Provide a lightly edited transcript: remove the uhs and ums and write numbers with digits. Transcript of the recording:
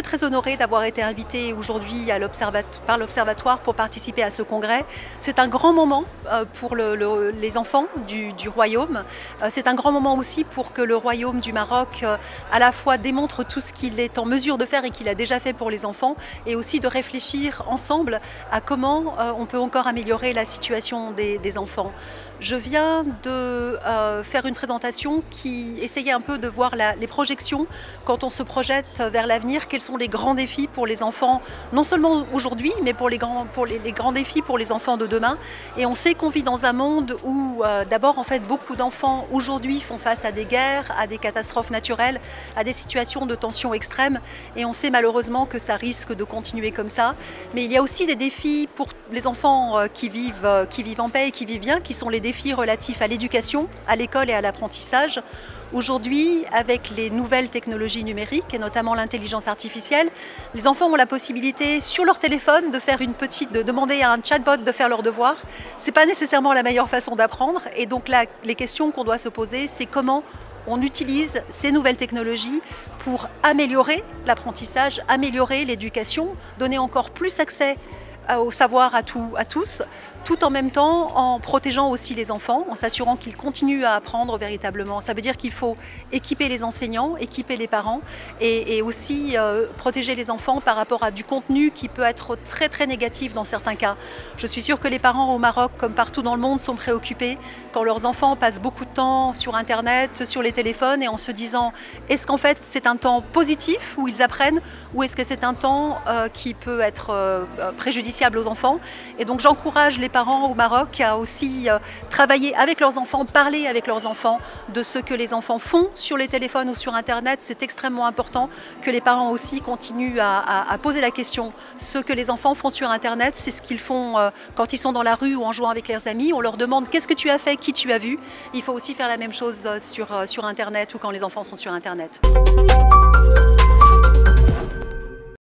très honorée d'avoir été invitée aujourd'hui par l'Observatoire pour participer à ce congrès. C'est un grand moment pour les enfants du Royaume. C'est un grand moment aussi pour que le Royaume du Maroc à la fois démontre tout ce qu'il est en mesure de faire et qu'il a déjà fait pour les enfants, et aussi de réfléchir ensemble à comment on peut encore améliorer la situation des enfants. Je viens de faire une présentation qui essayait un peu de voir les projections quand on se projette vers l'avenir, quels sont les grands défis pour les enfants, non seulement aujourd'hui, mais pour les grands défis pour les enfants de demain. Et on sait qu'on vit dans un monde où d'abord en fait beaucoup d'enfants aujourd'hui font face à des guerres, à des catastrophes naturelles, à des situations de tension extrême, et on sait malheureusement que ça risque de continuer comme ça. Mais il y a aussi des défis pour les enfants qui vivent en paix et qui vivent bien, qui sont les défis relatifs à l'éducation, à l'école et à l'apprentissage. Aujourd'hui, avec les nouvelles technologies numériques et notamment l'intelligence artificielle, les enfants ont la possibilité sur leur téléphone de demander à un chatbot de faire leurs devoirs. Ce n'est pas nécessairement la meilleure façon d'apprendre, et donc là, les questions qu'on doit se poser, c'est comment on utilise ces nouvelles technologies pour améliorer l'apprentissage, améliorer l'éducation, donner encore plus accès au savoir à tous, tout en même temps en protégeant aussi les enfants, en s'assurant qu'ils continuent à apprendre véritablement. Ça veut dire qu'il faut équiper les enseignants, équiper les parents, et aussi protéger les enfants par rapport à du contenu qui peut être très négatif dans certains cas. Je suis sûre que les parents au Maroc, comme partout dans le monde, sont préoccupés quand leurs enfants passent beaucoup de temps sur Internet, sur les téléphones, et en se disant est-ce qu'en fait c'est un temps positif où ils apprennent, ou est-ce que c'est un temps qui peut être préjudiciable aux enfants. Et donc j'encourage les parents au Maroc à aussi travailler avec leurs enfants, parler avec leurs enfants de ce que les enfants font sur les téléphones ou sur Internet. C'est extrêmement important que les parents aussi continuent à poser la question. Ce que les enfants font sur Internet, c'est ce qu'ils font quand ils sont dans la rue ou en jouant avec leurs amis. On leur demande qu'est-ce que tu as fait, qui tu as vu. Il faut aussi faire la même chose sur Internet ou quand les enfants sont sur Internet.